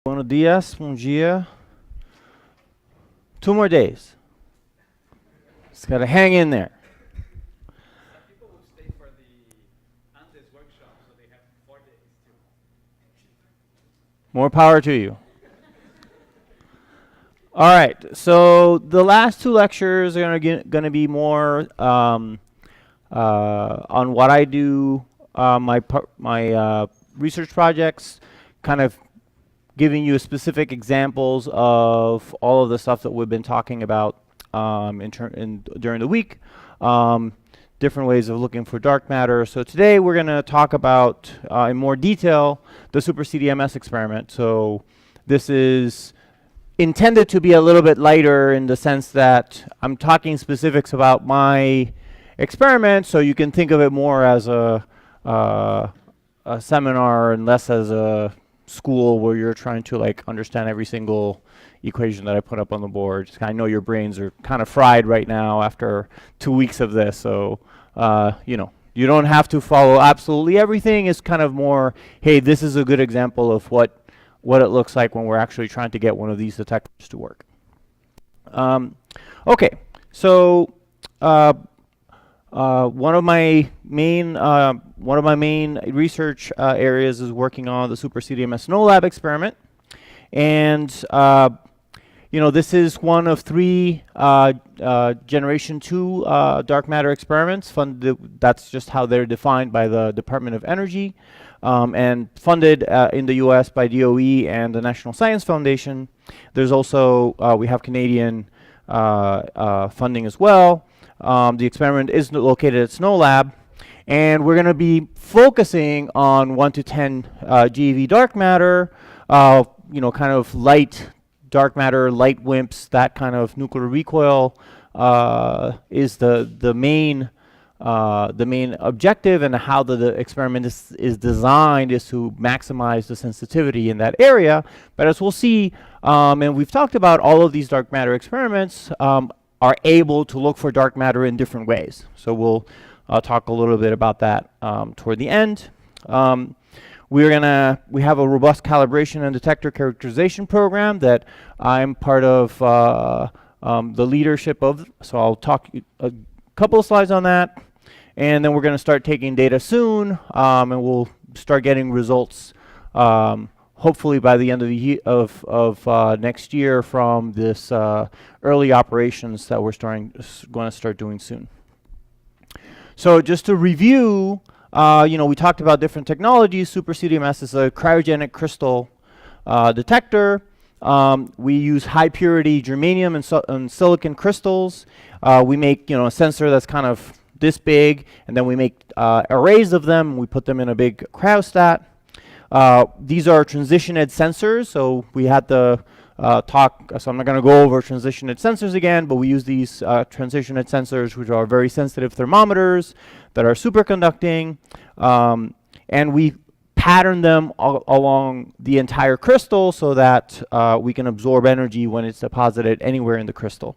Buenos dias, bom dia. 2 more days. Just gotta hang in there. Some people will stay for the Andes workshop, so they have 4 days too. More power to you. All right, so the last 2 lectures are gonna be more on what I do, my research projects, kind of giving you specific examples of all of the stuff that we've been talking about during the week, different ways of looking for dark matter. So today we're going to talk about in more detail the SuperCDMS experiment. So this is intended to be a little bit lighter in the sense that I'm talking specifics about my experiment, so you can think of it more as a seminar and less as a school where you're trying to like understand every single equation that I put up on the board. I know your brains are kind of fried right now after 2 weeks of this, so you know, you don't have to follow absolutely everything. It's kind of more, hey, this is a good example of what it looks like when we're actually trying to get one of these detectors to work. Okay, so one of my main research areas is working on the SuperCDMS Snow Lab experiment, and you know, this is one of 3 generation 2 dark matter experiments funded. That's just how they're defined by the Department of Energy, and funded in the U.S. by DOE and the National Science Foundation. There's also we have Canadian funding as well. The experiment is located at Snow Lab, and we're going to be focusing on 1 to 10 GeV dark matter, you know, kind of light dark matter, light WIMPs. That kind of nuclear recoil is the main objective, and how the experiment is designed is to maximize the sensitivity in that area. But as we'll see, and we've talked about, all of these dark matter experiments are able to look for dark matter in different ways. So we'll talk a little bit about that toward the end. We have a robust calibration and detector characterization program that I'm part of the leadership of. So I'll talk a couple of slides on that, and then we're going to start taking data soon, and we'll start getting results hopefully by the end of the year of next year from this early operations that we're going to start doing soon. So just to review, you know, we talked about different technologies. SuperCDMS is a cryogenic crystal detector. We use high purity germanium and silicon crystals. We make, you know, a sensor that's kind of this big, and then we make arrays of them. We put them in a big cryostat. These are transition edge sensors, so we had the talk, so I'm not going to go over transition edge sensors again, but we use these transition edge sensors, which are very sensitive thermometers that are superconducting, and we pattern them along the entire crystal so that we can absorb energy when it's deposited anywhere in the crystal.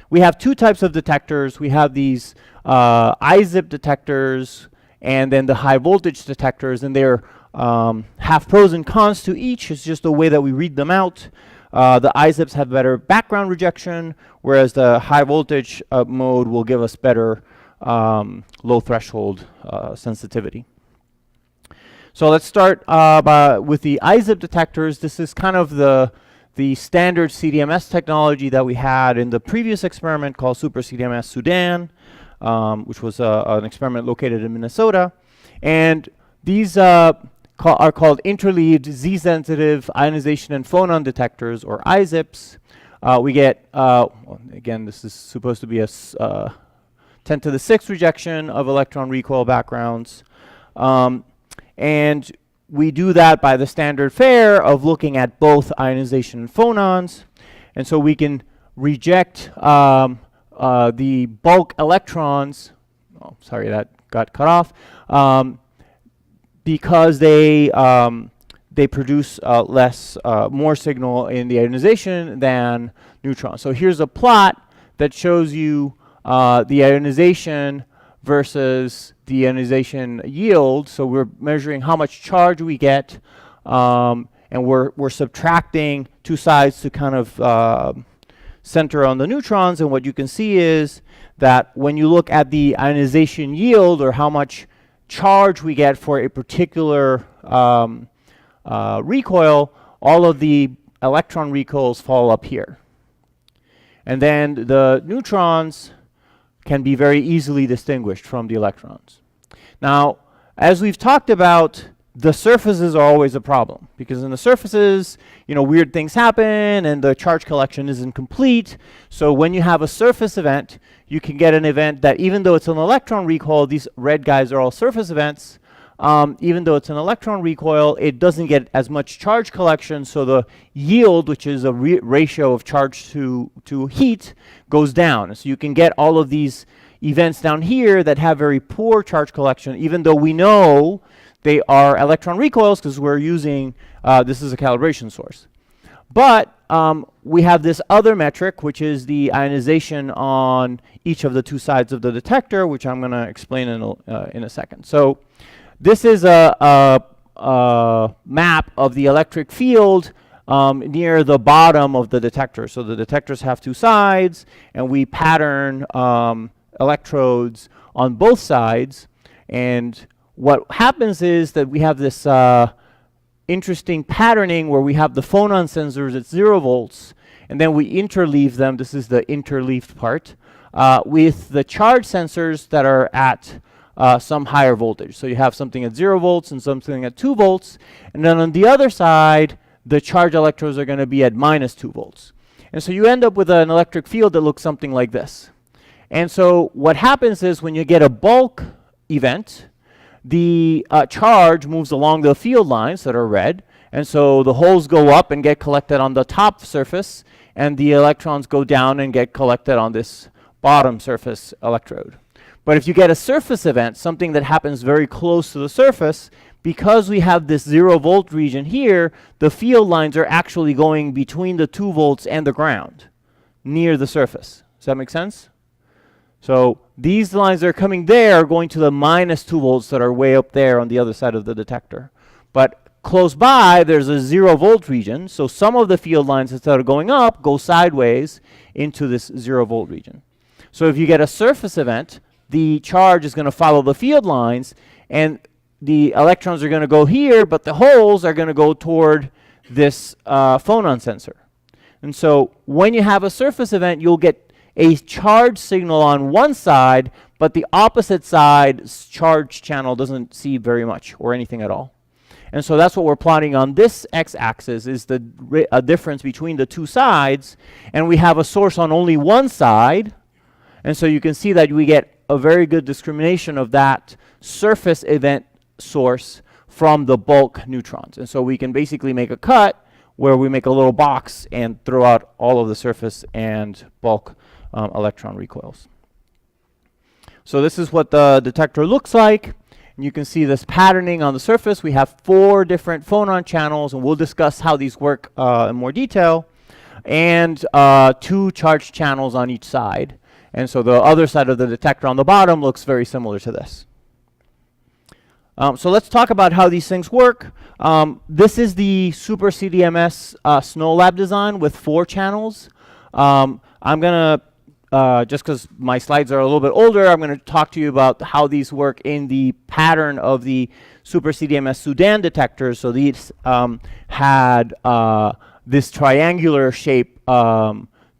We have 2 types of detectors. We have these IZIP detectors, and then the high voltage detectors, and they're have pros and cons to each. It's just the way that we read them out. The IZIPs have better background rejection, whereas the high voltage mode will give us better low threshold sensitivity. So let's start with the IZIP detectors. This is kind of the standard CDMS technology that we had in the previous experiment called SuperCDMS Sudan, which was an experiment located in Minnesota. And these are called interleaved Z-sensitive ionization and phonon detectors, or IZIPs. We get, again, this is supposed to be a 10 to the 6th rejection of electron recoil backgrounds. And we do that by the standard fare of looking at both ionization and phonons. And so we can reject the bulk electrons. Oh, sorry, that got cut off. Because they produce more signal in the ionization than neutrons. So here's a plot that shows you the ionization versus the ionization yield. So we're measuring how much charge we get, and we're subtracting two sides to kind of center on the neutrons. And what you can see is that when you look at the ionization yield, or how much charge we get for a particular recoil, all of the electron recoils fall up here. And then the neutrons can be very easily distinguished from the electrons. Now, as we've talked about, the surfaces are always a problem, because in the surfaces, weird things happen and the charge collection isn't complete. So when you have a surface event, you can get an event that, even though it's an electron recoil, these red guys are all surface events. Even though it's an electron recoil, it doesn't get as much charge collection, so the yield, which is a ratio of charge to heat, goes down. So you can get all of these events down here that have very poor charge collection, even though we know they are electron recoils because we're using, this is a calibration source. But we have this other metric, which is the ionization on each of the two sides of the detector, which I'm going to explain in a second. So this is a map of the electric field near the bottom of the detector. So the detectors have two sides, and we pattern electrodes on both sides. And what happens is that we have this interesting patterning where we have the phonon sensors at 0 volts, and then we interleave them. This is the interleaved part with the charge sensors that are at some higher voltage. So you have something at 0 volts and something at 2 volts. And then on the other side, the charge electrodes are going to be at -2 volts. And so you end up with an electric field that looks something like this. And so what happens is, when you get a bulk event, the charge moves along the field lines that are red. And so the holes go up and get collected on the top surface, and the electrons go down and get collected on this bottom surface electrode. But if you get a surface event, something that happens very close to the surface, because we have this 0 volt region here, the field lines are actually going between the 2 volts and the ground, near the surface. Does that make sense? So these lines that are coming there are going to the -2 volts that are way up there on the other side of the detector. But close by, there's a 0 volt region, so some of the field lines, instead of going up, go sideways into this 0 volt region. So if you get a surface event, the charge is going to follow the field lines, and the electrons are going to go here, but the holes are going to go toward this phonon sensor. And so when you have a surface event, you'll get a charge signal on one side, but the opposite side's charge channel doesn't see very much or anything at all. And so that's what we're plotting on this x-axis, is the difference between the two sides. And we have a source on only one side, and so you can see that we get a very good discrimination of that surface event source from the bulk neutrons. And so we can basically make a cut where we make a little box and throw out all of the surface and bulk electron recoils. So this is what the detector looks like. And you can see this patterning on the surface. We have 4 different phonon channels, and we'll discuss how these work in more detail, and 2 charge channels on each side. And so the other side of the detector on the bottom looks very similar to this. So let's talk about how these things work. This is the SuperCDMS Snow Lab design with 4 channels. I'm going to, just because my slides are a little bit older, I'm going to talk to you about how these work in the pattern of the SuperCDMS Sudan detectors. So these had this triangular shape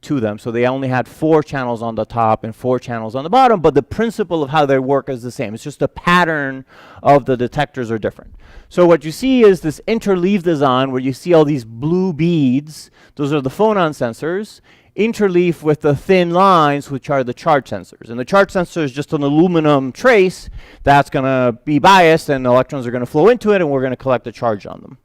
to them. So they only had 4 channels on the top and 4 channels on the bottom, but the principle of how they work is the same. It's just the pattern of the detectors are different. So what you see is this interleave design where you see all these blue beads. Those are the phonon sensors, interleave with the thin lines, which are the charge sensors. And the charge sensor is just an aluminum trace that's going to be biased, and electrons are going to flow into it, and we're going to collect a charge on them.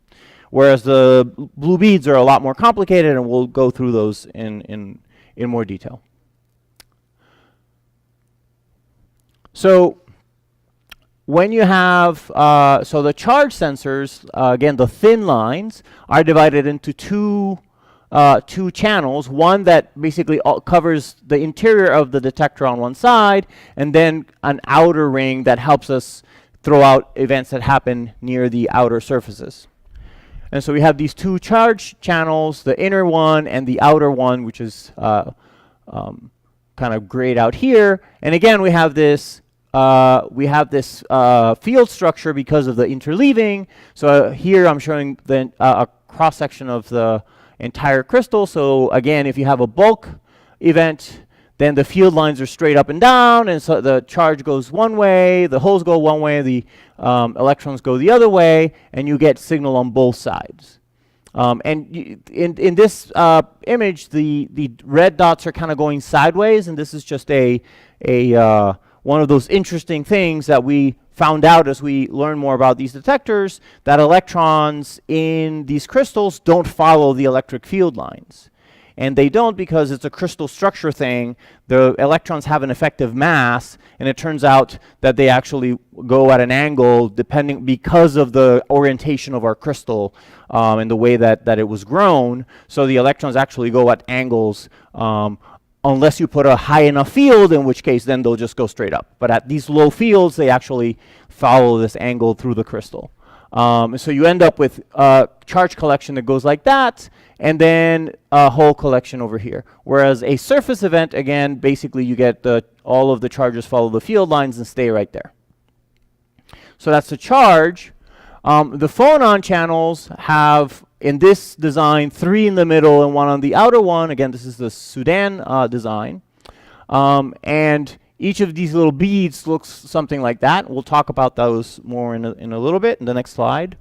Whereas the blue beads are a lot more complicated, and we'll go through those in more detail. So when you have, so the charge sensors, again, the thin lines, are divided into two channels. One that basically covers the interior of the detector on one side, and then an outer ring that helps us throw out events that happen near the outer surfaces. And so we have these two charge channels, the inner one and the outer one, which is kind of grayed out here. And again, we have this field structure because of the interleaving. So here I'm showing the a cross section of the entire crystal. So again, if you have a bulk event, then the field lines are straight up and down, and so the charge goes one way, the holes go one way, the electrons go the other way, and you get signal on both sides. In this image, the red dots are kind of going sideways, and this is just one of those interesting things that we found out as we learn more about these detectors, that electrons in these crystals don't follow the electric field lines. And they don't because it's a crystal structure thing. The electrons have an effective mass, and it turns out that they actually go at an angle because of the orientation of our crystal and the way that it was grown. So the electrons actually go at angles unless you put a high enough field, in which case then they'll just go straight up. But at these low fields, they actually follow this angle through the crystal. So you end up with a charge collection that goes like that, and then a whole collection over here. Whereas a surface event, again, basically you get all of the charges follow the field lines and stay right there. So that's the charge. The phonon channels have, in this design, 3 in the middle and 1 on the outer one. Again, this is the Sudan design. And each of these little beads looks something like that. We'll talk about those more in a little bit in the next slide.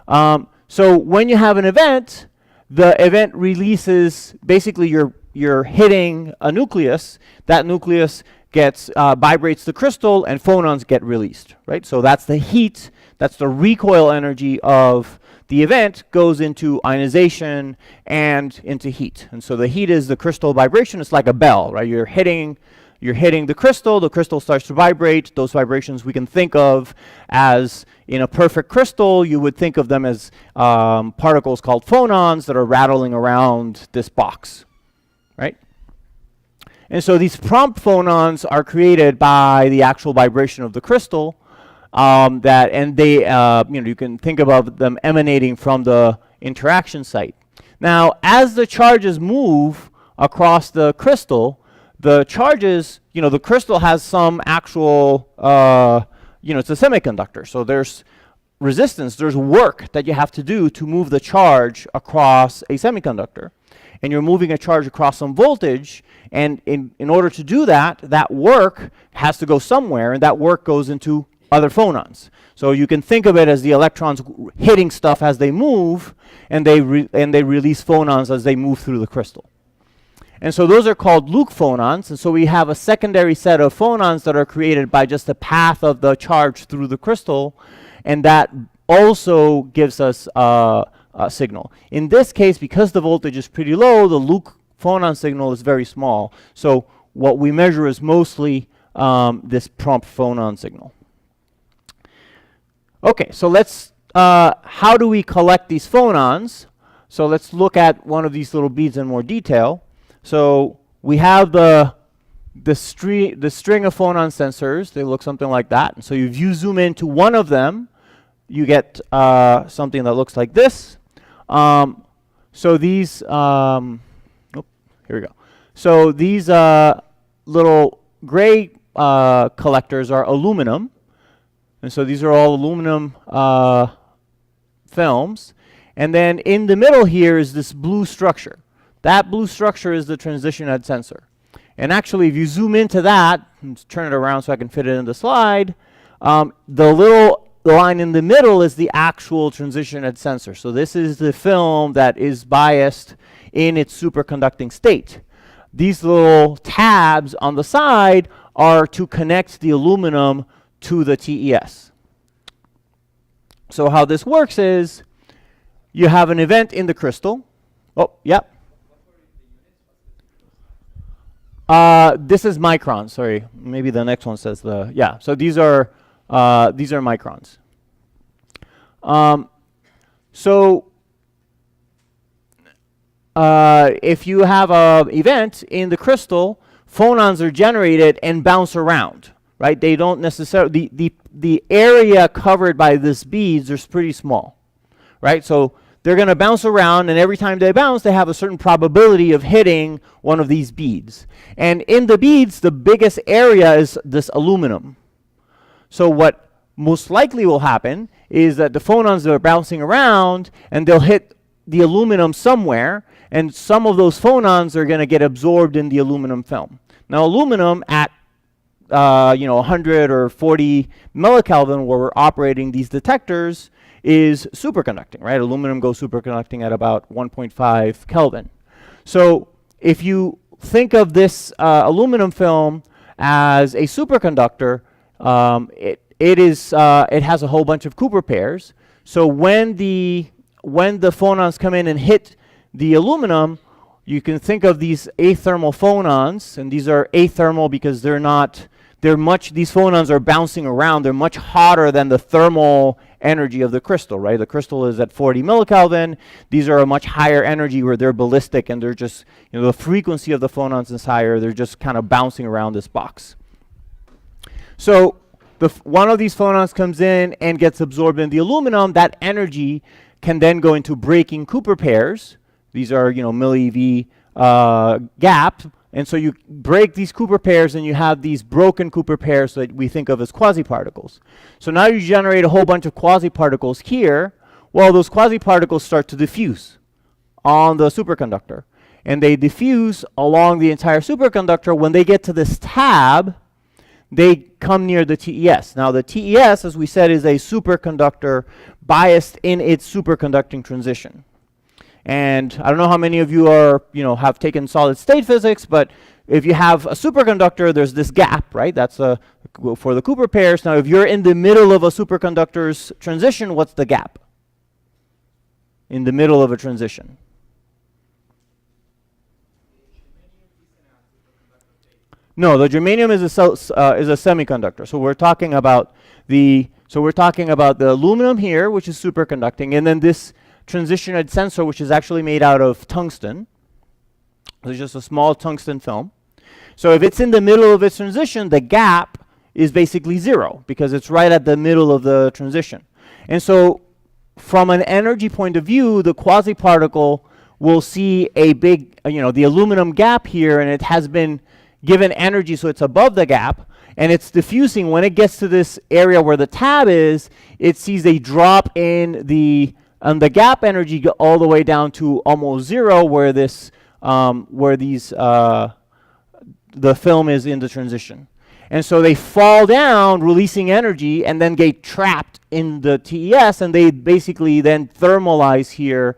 So when you have an event, the event releases, basically you're hitting a nucleus. That nucleus vibrates the crystal, and phonons get released, right? So that's the heat, that's the recoil energy of the event goes into ionization and into heat. And so the heat is the crystal vibration. It's like a bell, right? You're hitting the crystal starts to vibrate. Those vibrations we can think of as, in a perfect crystal, you would think of them as particles called phonons that are rattling around this box, right? And so these prompt phonons are created by the actual vibration of the crystal, you can think about them emanating from the interaction site. Now, as the charges move across the crystal, the charges, the crystal has some actual, it's a semiconductor. So there's resistance, there's work that you have to do to move the charge across a semiconductor. And you're moving a charge across some voltage, and in order to do that, that work has to go somewhere, and that work goes into other phonons. So you can think of it as the electrons hitting stuff as they move, and they release phonons as they move through the crystal. And so those are called Luke phonons. And so we have a secondary set of phonons that are created by just the path of the charge through the crystal, and that also gives us a signal. In this case, because the voltage is pretty low, the Luke phonon signal is very small. So what we measure is mostly this prompt phonon signal. Okay, so how do we collect these phonons? So let's look at one of these little beads in more detail. So we have the string of phonon sensors. They look something like that. And so if you zoom into one of them, you get something that looks like this. So these, here we go. So these little gray collectors are aluminum. And so these are all aluminum films. And then in the middle here is this blue structure. That blue structure is the transition head sensor. And actually, if you zoom into that, let's turn it around so I can fit it in the slide, the little line in the middle is the actual transition head sensor. So this is the film that is biased in its superconducting state. These little tabs on the side are to connect the aluminum to the TES. So how this works is you have an event in the crystal. Oh, yep. This is microns. Sorry, maybe the next one says yeah. So these are microns. If you have an event in the crystal, phonons are generated and bounce around, right? They don't necessarily, the area covered by these beads is pretty small, right? So they're going to bounce around, and every time they bounce, they have a certain probability of hitting one of these beads. And in the beads, the biggest area is this aluminum. So what most likely will happen is that the phonons are bouncing around, and they'll hit the aluminum somewhere, and some of those phonons are going to get absorbed in the aluminum film. Now, aluminum at 100 or 40 millikelvin, where we're operating these detectors, is superconducting, right? Aluminum goes superconducting at about 1.5 Kelvin. So if you think of this aluminum film as a superconductor, it has a whole bunch of Cooper pairs. So when the phonons come in and hit the aluminum, you can think of these athermal phonons, and these are athermal because these phonons are bouncing around. They're much hotter than the thermal energy of the crystal, right? The crystal is at 40 millikelvin. These are a much higher energy where they're ballistic, and they're just, the frequency of the phonons is higher. They're just kind of bouncing around this box. So one of these phonons comes in and gets absorbed in the aluminum. That energy can then go into breaking Cooper pairs. These are, milli-eV gap. And so you break these Cooper pairs, and you have these broken Cooper pairs that we think of as quasiparticles. So now you generate a whole bunch of quasiparticles here. Well, those quasiparticles start to diffuse on the superconductor. And they diffuse along the entire superconductor. When they get to this tab, they come near the TES. Now, the TES, as we said, is a superconductor biased in its superconducting transition. And I don't know how many of you are, have taken solid state physics, but if you have a superconductor, there's this gap, right? That's for the Cooper pairs. Now, if you're in the middle of a superconductor's transition, what's the gap? In the middle of a transition. No, the germanium is a semiconductor. So we're talking about the aluminum here, which is superconducting, and then this transition-edge sensor, which is actually made out of tungsten. It's just a small tungsten film. So if it's in the middle of its transition, the gap is basically 0 because it's right at the middle of the transition. And so from an energy point of view, the quasiparticle will see a big, the aluminum gap here, and it has been given energy, so it's above the gap, and it's diffusing. When it gets to this area where the tab is, it sees a drop in the gap energy all the way down to almost 0, where the film is in the transition. And so they fall down, releasing energy, and then get trapped in the TES, and they basically then thermalize here,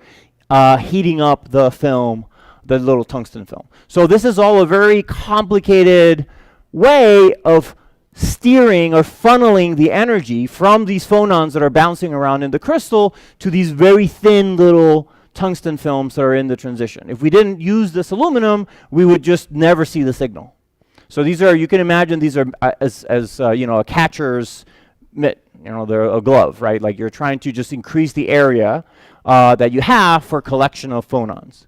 heating up the film, the little tungsten film. So this is all a very complicated way of steering or funneling the energy from these phonons that are bouncing around in the crystal to these very thin little tungsten films that are in the transition. If we didn't use this aluminum, we would just never see the signal. So these are, you can imagine these are as a catcher's mitt, they're a glove, right? Like you're trying to just increase the area that you have for collection of phonons.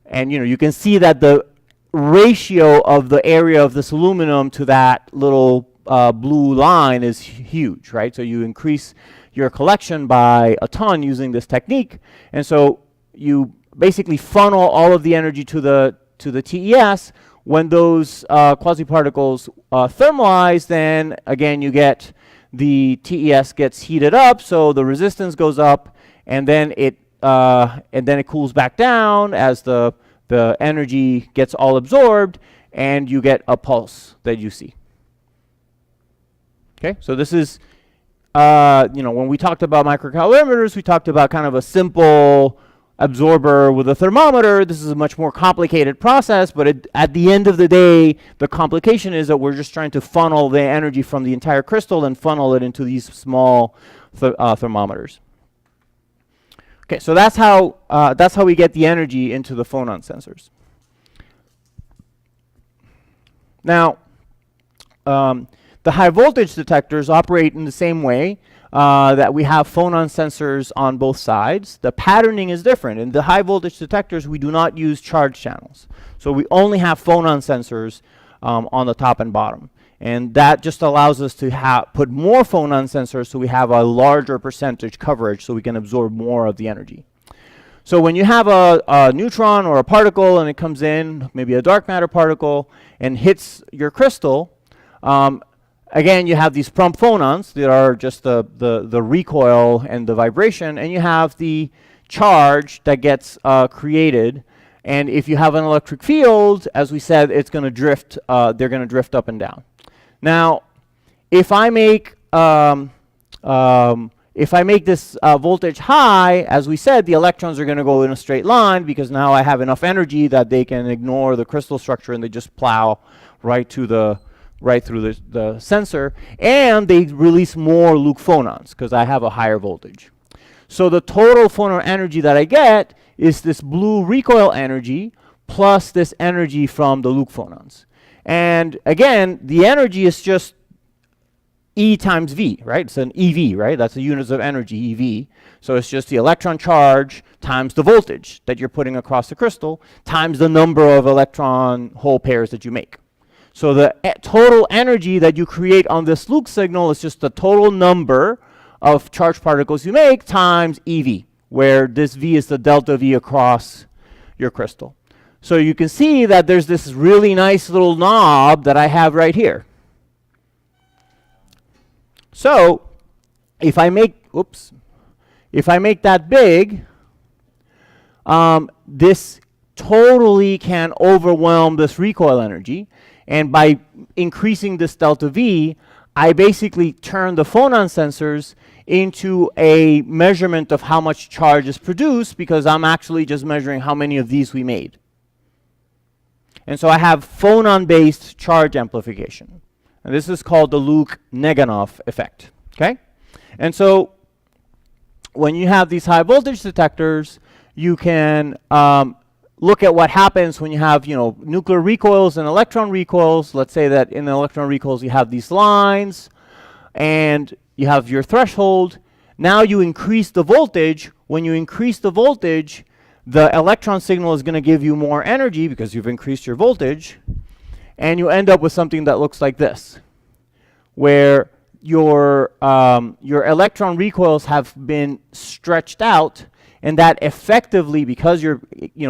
And you can see that the ratio of the area of this aluminum to that little blue line is huge, right? So you increase your collection by a ton using this technique, and so you basically funnel all of the energy to the TES. When those quasiparticles thermalize, then again you get the TES gets heated up, so the resistance goes up, and then it cools back down as the energy gets all absorbed, and you get a pulse that you see. Okay, so this is, when we talked about microcalorimeters, we talked about kind of a simple absorber with a thermometer. This is a much more complicated process, but at the end of the day, the complication is that we're just trying to funnel the energy from the entire crystal and funnel it into these small thermometers. Okay, so that's how we get the energy into the phonon sensors. Now, the high voltage detectors operate in the same way that we have phonon sensors on both sides. The patterning is different. In the high voltage detectors, we do not use charge channels. So we only have phonon sensors on the top and bottom. And that just allows us to put more phonon sensors so we have a larger percentage coverage so we can absorb more of the energy. So when you have a neutron or a particle and it comes in, maybe a dark matter particle, and hits your crystal, again, you have these prompt phonons that are just the recoil and the vibration, and you have the charge that gets created. And if you have an electric field, as we said, it's going to drift. They're going to drift up and down. Now, if I make this voltage high, as we said, the electrons are going to go in a straight line because now I have enough energy that they can ignore the crystal structure and they just plow right through the sensor, and they release more Luke phonons because I have a higher voltage. So the total phonon energy that I get is this blue recoil energy plus this energy from the Luke phonons. And again, the energy is just E times V, right? It's an EV, right? That's the units of energy, EV. So it's just the electron charge times the voltage that you're putting across the crystal times the number of electron hole pairs that you make. So the total energy that you create on this Luke signal is just the total number of charged particles you make times EV, where this V is the delta V across your crystal. So you can see that there's this really nice little knob that I have right here. So if I make that big, this totally can overwhelm this recoil energy. And by increasing this delta V, I basically turn the phonon sensors into a measurement of how much charge is produced because I'm actually just measuring how many of these we made. And so I have phonon-based charge amplification. And this is called the Luke-Neganov effect, okay? And so when you have these high voltage detectors, you can look at what happens when you have, nuclear recoils and electron recoils. Let's say that in the electron recoils you have these lines and you have your threshold. Now you increase the voltage. When you increase the voltage, the electron signal is going to give you more energy because you've increased your voltage. And you end up with something that looks like this, where your electron recoils have been stretched out, and that effectively, because you're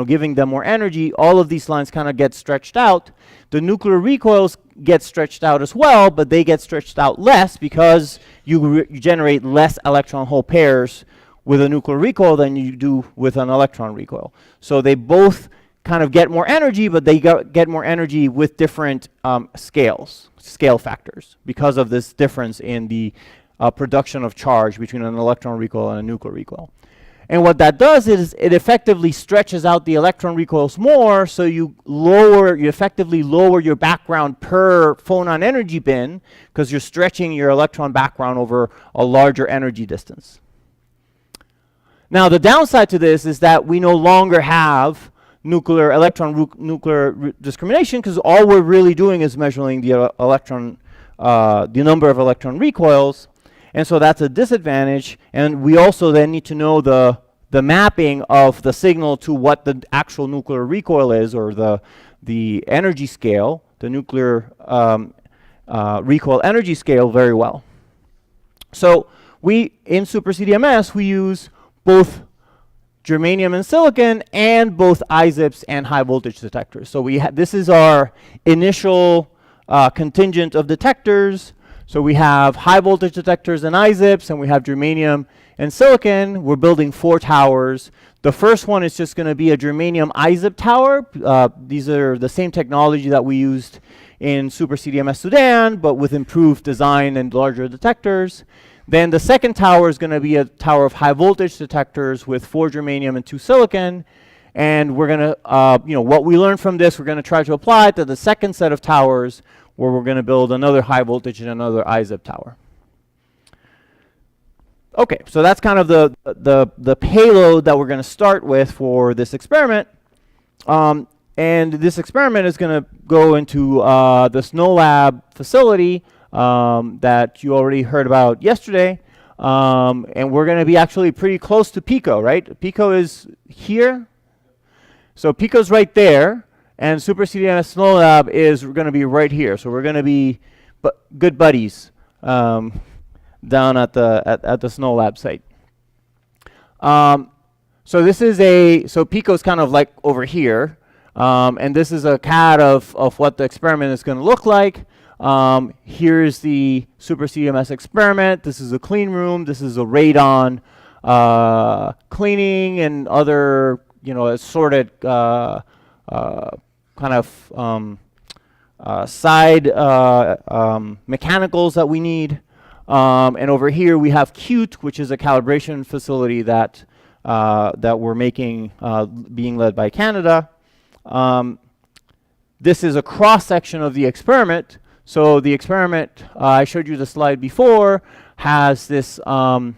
giving them more energy, all of these lines kind of get stretched out. The nuclear recoils get stretched out as well, but they get stretched out less because you generate less electron hole pairs with a nuclear recoil than you do with an electron recoil. So they both kind of get more energy, but they get more energy with different scale factors because of this difference in the production of charge between an electron recoil and a nuclear recoil. And what that does is it effectively stretches out the electron recoils more, so you effectively lower your background per phonon energy bin because you're stretching your electron background over a larger energy distance. Now the downside to this is that we no longer have nuclear discrimination because all we're really doing is measuring the the number of electron recoils, and so that's a disadvantage. And we also then need to know the mapping of the signal to what the actual nuclear recoil is, or the energy scale, the nuclear recoil energy scale, very well. So in SuperCDMS we use both germanium and silicon and both IZIPs and high voltage detectors. So this is our initial contingent of detectors. So we have high voltage detectors and IZIPs, and we have germanium and silicon. We're building 4 towers. The first one is just going to be a germanium IZIP tower. These are the same technology that we used in SuperCDMS Sudan, but with improved design and larger detectors. Then the second tower is going to be a tower of high voltage detectors with 4 germanium and 2 silicon. And we're going to, what we learned from this, we're going to try to apply it to the second set of towers, where we're going to build another high voltage and another IZIP tower. Okay, so that's kind of the payload that we're going to start with for this experiment. And this experiment is going to go into the Snow Lab facility that you already heard about yesterday. And we're going to be actually pretty close to Pico, right? Pico is here. So Pico's right there. And SuperCDMS Snow Lab is going to be right here. So we're going to be good buddies down at the Snow Lab site. So this is so Pico's kind of like over here, and this is a CAD of what the experiment is going to look like. Here's the SuperCDMS experiment. This is a clean room. This is a radon cleaning and other, assorted kind of side mechanicals that we need. And over here we have Qt, which is a calibration facility that we're making, being led by Canada. This is a cross-section of the experiment. So the experiment, I showed you the slide before, has this copper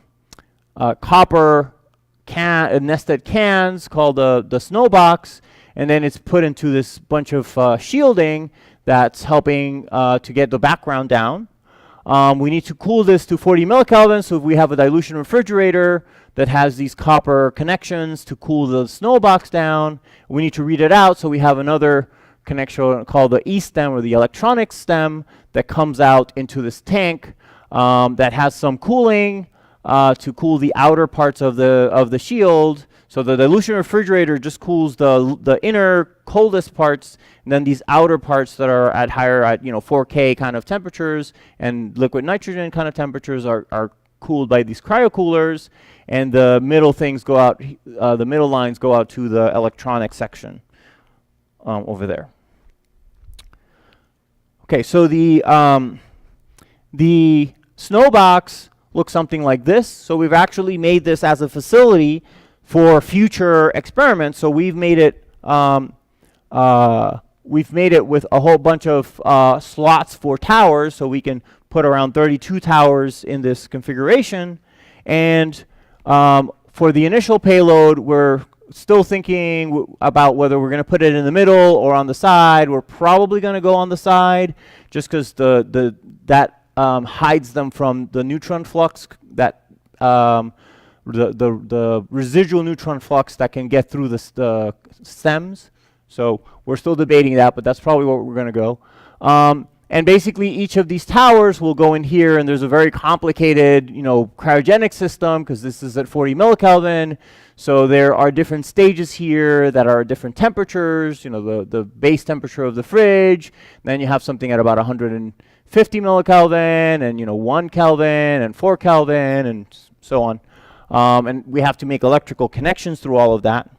nested cans called the Snowbox, and then it's put into this bunch of shielding that's helping to get the background down. We need to cool this to 40 millikelvin, so we have a dilution refrigerator that has these copper connections to cool the Snowbox down. We need to read it out, so we have another connection called the E-stem, or the electronics stem, that comes out into this tank that has some cooling to cool the outer parts of the shield. So the dilution refrigerator just cools the inner coldest parts, and then these outer parts that are at higher, 4K kind of temperatures and liquid nitrogen kind of temperatures are cooled by these cryocoolers, and the middle things go out. The middle lines go out to the electronic section over there. Okay, so the Snowbox looks something like this. So we've actually made this as a facility for future experiments. So we've made it with a whole bunch of slots for towers, so we can put around 32 towers in this configuration. And for the initial payload, we're still thinking about whether we're going to put it in the middle or on the side. We're probably going to go on the side, just because that hides them from the neutron flux, that the residual neutron flux that can get through the stems. So we're still debating that, but that's probably where we're going to go. And basically, each of these towers will go in here, and there's a very complicated, cryogenic system, because this is at 40 millikelvin. So there are different stages here that are different temperatures, the base temperature of the fridge. Then you have something at about 150 millikelvin, and 1 Kelvin, and 4 Kelvin, and so on. And we have to make electrical connections through all of that.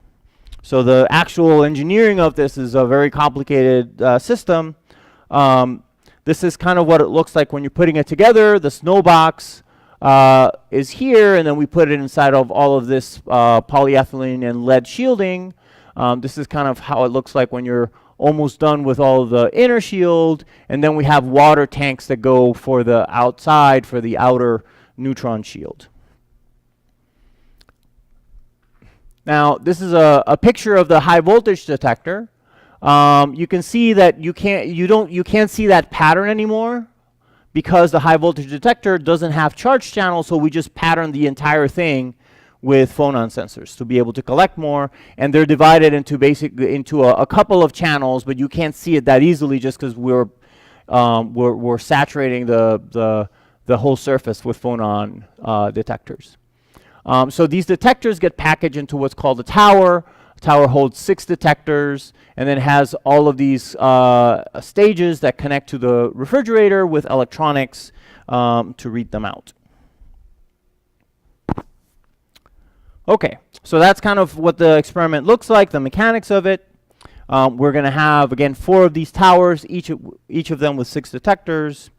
So the actual engineering of this is a very complicated system. This is kind of what it looks like when you're putting it together. The Snowbox is here, and then we put it inside of all of this polyethylene and lead shielding. This is kind of how it looks like when you're almost done with all of the inner shield, and then we have water tanks that go for the outside, for the outer neutron shield. Now, this is a picture of the high voltage detector. You can see that you can't see that pattern anymore, because the high voltage detector doesn't have charge channels, so we just pattern the entire thing with phonon sensors to be able to collect more, and they're divided into a couple of channels, but you can't see it that easily just because we're saturating the whole surface with phonon detectors. So these detectors get packaged into what's called a tower. A tower holds 6 detectors, and then has all of these stages that connect to the refrigerator with electronics to read them out. Okay, so that's kind of what the experiment looks like, the mechanics of it. We're going to have, again, 4 of these towers, each of them with 6 detectors.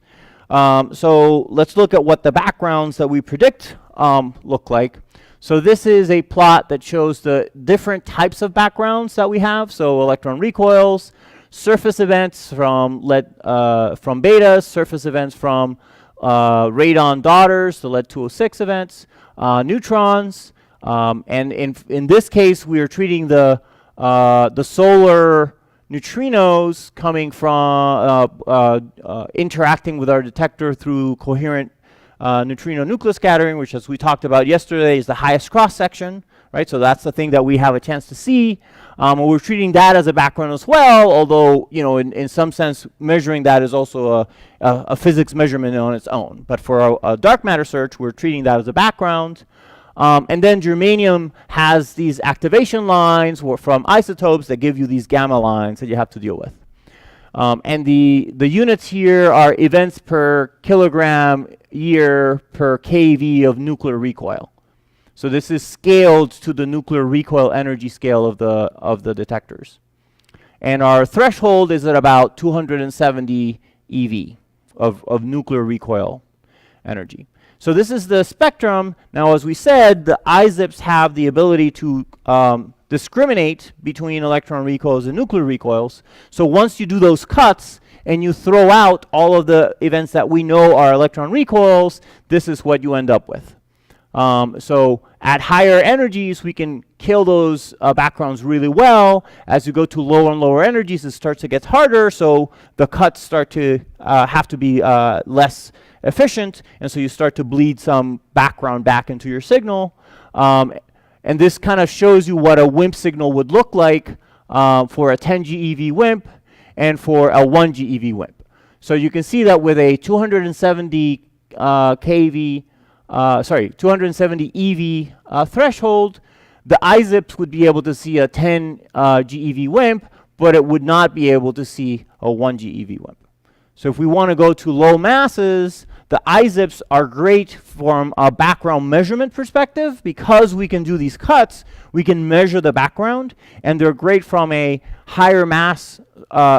So let's look at what the backgrounds that we predict look like. So this is a plot that shows the different types of backgrounds that we have. So electron recoils, surface events from betas, surface events from radon daughters, the lead 206 events, neutrons, and in this case we are treating the solar neutrinos coming from interacting with our detector through coherent neutrino nucleus scattering, which, as we talked about yesterday, is the highest cross section, right? So that's the thing that we have a chance to see. We're treating that as a background as well, although, you know, in some sense, measuring that is also a physics measurement on its own. But for a dark matter search, we're treating that as a background. And then germanium has these activation lines from isotopes that give you these gamma lines that you have to deal with. And the units here are events per kilogram year per keV of nuclear recoil. So this is scaled to the nuclear recoil energy scale of the detectors. And our threshold is at about 270 EV of nuclear recoil energy. So this is the spectrum. Now, as we said, the IZIPs have the ability to discriminate between electron recoils and nuclear recoils. So once you do those cuts and you throw out all of the events that we know are electron recoils, this is what you end up with. So at higher energies, we can kill those backgrounds really well. As you go to lower and lower energies, it starts to get harder, so the cuts start to have to be less efficient, and so you start to bleed some background back into your signal. And this kind of shows you what a WIMP signal would look like for a 10 GeV WIMP and for a 1 GeV WIMP. So you can see that with a 270 270 EV threshold, the IZIPs would be able to see a 10 GeV WIMP, but it would not be able to see a 1 GeV WIMP. So if we want to go to low masses, the IZIPs are great from a background measurement perspective. Because we can do these cuts, we can measure the background, and they're great from a higher mass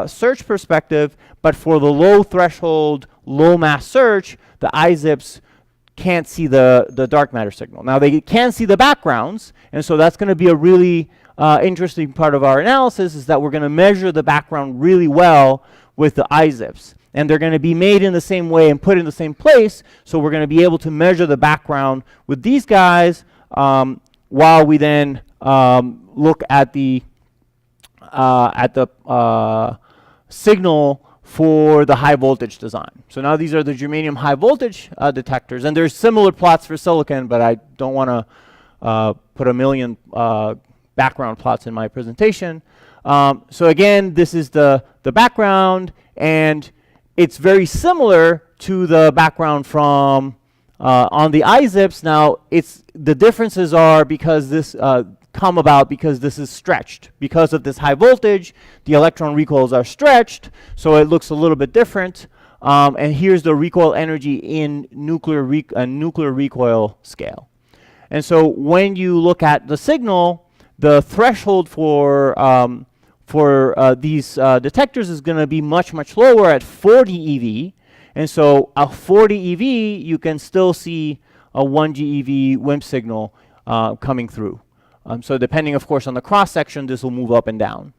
search perspective, but for the low threshold, low mass search, the IZIPs can't see the dark matter signal. Now they can see the backgrounds, and so that's going to be a really interesting part of our analysis, is that we're going to measure the background really well with the IZIPs. And they're going to be made in the same way and put in the same place, so we're going to be able to measure the background with these guys while we then look at the signal for the high voltage design. So now these are the germanium high voltage detectors, and there's similar plots for silicon, but I don't want to put a million background plots in my presentation. So again, this is the background, and it's very similar to the background from on the IZIPs. Now, the differences are because this come about because this is stretched. Because of this high voltage, the electron recoils are stretched, so it looks a little bit different. And here's the recoil energy in nuclear recoil scale. And so when you look at the signal, the threshold for these detectors is going to be much, much lower at 40 EV. And so at 40 EV, you can still see a 1 GeV WIMP signal coming through. So depending, of course, on the cross-section, this will move up and down.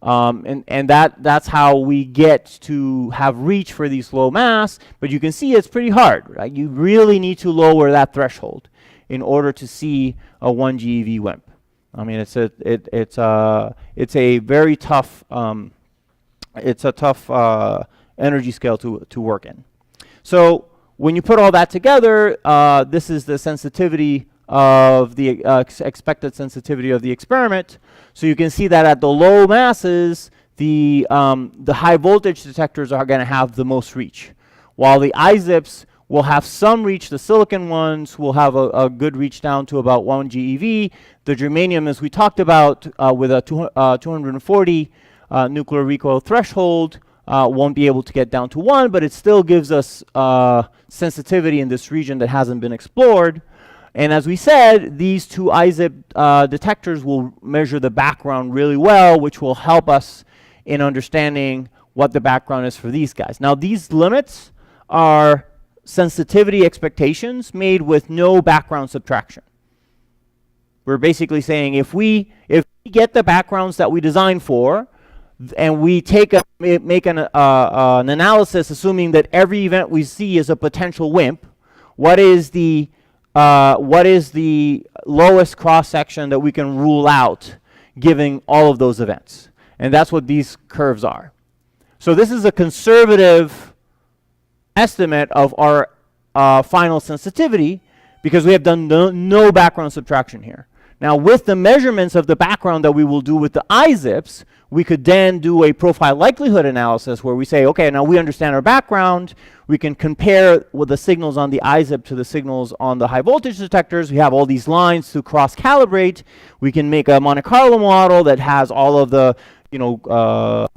And that's how we get to have reach for these low mass. But you can see it's pretty hard, right? You really need to lower that threshold in order to see a 1 GeV WIMP. I mean, it's a very tough energy scale to work in. So when you put all that together, this is the sensitivity of the expected sensitivity of the experiment. So you can see that at the low masses, the high voltage detectors are going to have the most reach, while the IZIPs will have some reach. The silicon ones will have a good reach down to about 1 GeV. The germanium, as we talked about, with a 240 nuclear recoil threshold, won't be able to get down to 1, but it still gives us sensitivity in this region that hasn't been explored. And as we said, these two IZIP detectors will measure the background really well, which will help us in understanding what the background is for these guys. Now, these limits are sensitivity expectations made with no background subtraction. We're basically saying if we get the backgrounds that we designed for, and we make an analysis assuming that every event we see is a potential WIMP, what is the lowest cross-section that we can rule out giving all of those events? And that's what these curves are. So this is a conservative estimate of our final sensitivity because we have done no background subtraction here. Now, with the measurements of the background that we will do with the IZIPs, we could then do a profile likelihood analysis where we say, okay, now we understand our background. We can compare with the signals on the IZIP to the signals on the high voltage detectors. We have all these lines to cross-calibrate. We can make a Monte Carlo model that has all of the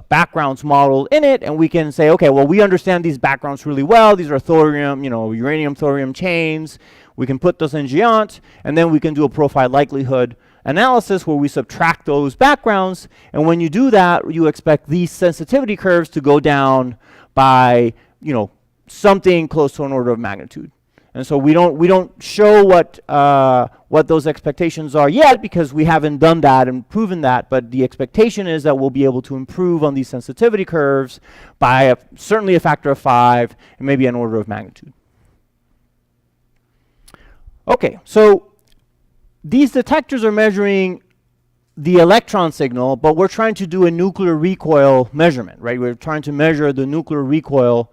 backgrounds modeled in it, and we can say, okay, well, we understand these backgrounds really well. These are thorium, uranium thorium chains. We can put those in GEONT, and then we can do a profile likelihood analysis where we subtract those backgrounds. And when you do that, you expect these sensitivity curves to go down by, something close to an order of magnitude. And so we don't show what those expectations are yet because we haven't done that and proven that, but the expectation is that we'll be able to improve on these sensitivity curves by certainly a factor of 5 and maybe an order of magnitude. Okay, so these detectors are measuring the electron signal, but we're trying to do a nuclear recoil measurement, right? We're trying to measure the nuclear recoil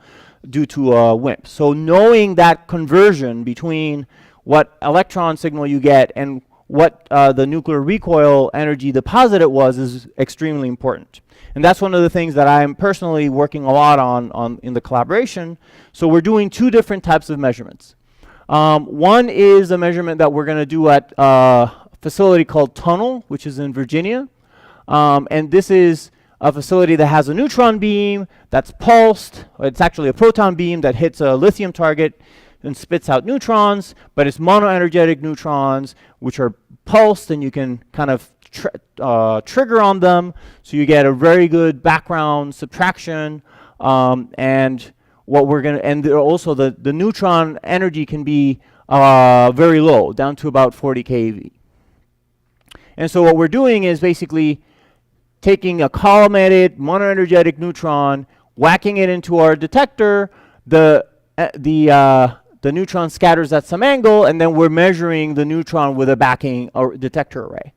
due to a WIMP. So knowing that conversion between what electron signal you get and what the nuclear recoil energy deposited was is extremely important. And that's one of the things that I'm personally working a lot on in the collaboration. So we're doing 2 different types of measurements. One is a measurement that we're going to do at a facility called Tunnel, which is in Virginia. And this is a facility that has a neutron beam that's pulsed. It's actually a proton beam that hits a lithium target and spits out neutrons, but it's monoenergetic neutrons, which are pulsed, and you can kind of trigger on them. So you get a very good background subtraction, and what we're going to, and also the neutron energy can be very low, down to about 40 keV. And so what we're doing is basically taking a collimated monoenergetic neutron, whacking it into our detector. The neutron scatters at some angle, and then we're measuring the neutron with a backing detector array.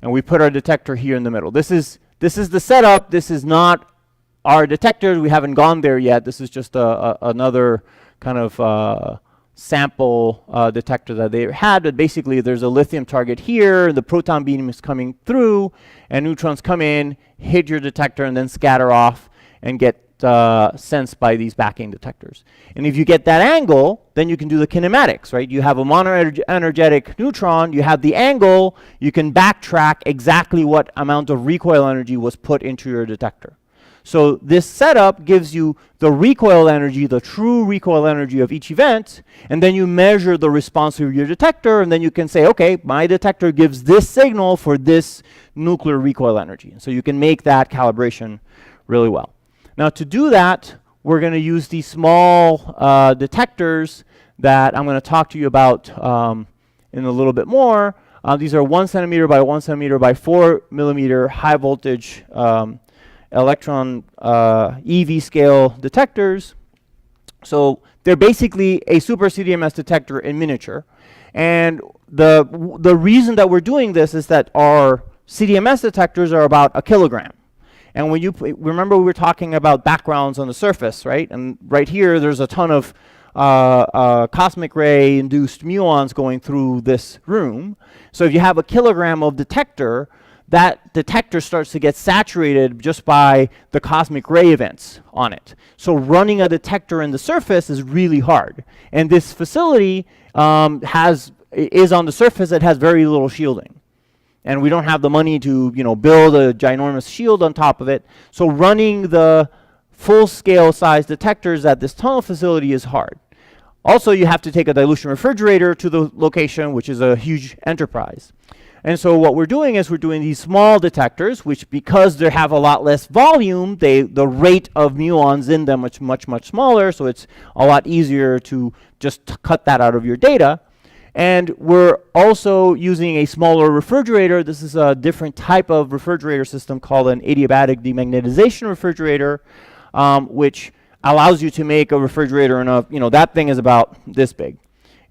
And we put our detector here in the middle. This is the setup. This is not our detector. We haven't gone there yet. This is just another kind of sample detector that they had. But basically, there's a lithium target here. The proton beam is coming through, and neutrons come in, hit your detector, and then scatter off and get sensed by these backing detectors. And if you get that angle, then you can do the kinematics, right? You have a monoenergetic neutron, you have the angle, you can backtrack exactly what amount of recoil energy was put into your detector. So this setup gives you the recoil energy, the true recoil energy of each event, and then you measure the response of your detector, and then you can say, okay, my detector gives this signal for this nuclear recoil energy. And so you can make that calibration really well. Now to do that, we're going to use these small detectors that I'm going to talk to you about in a little bit more. These are 1 centimeter by 1 centimeter by 4 millimeter high voltage electron EV scale detectors. So they're basically a SuperCDMS detector in miniature. And the reason that we're doing this is that our CDMS detectors are about 1 kilogram. And when you remember, we were talking about backgrounds on the surface, right? And right here, there's a ton of cosmic ray induced muons going through this room. So if you have 1 kilogram of detector, that detector starts to get saturated just by the cosmic ray events on it. So running a detector in the surface is really hard. And this facility is on the surface. It has very little shielding. And we don't have the money to build a ginormous shield on top of it. So running the full-scale size detectors at this tunnel facility is hard. Also, you have to take a dilution refrigerator to the location, which is a huge enterprise. And so what we're doing is we're doing these small detectors, which because they have a lot less volume, the rate of muons in them is much, much smaller, so it's a lot easier to just cut that out of your data. And we're also using a smaller refrigerator. This is a different type of refrigerator system called an adiabatic demagnetization refrigerator, which allows you to make a refrigerator in that thing is about this big.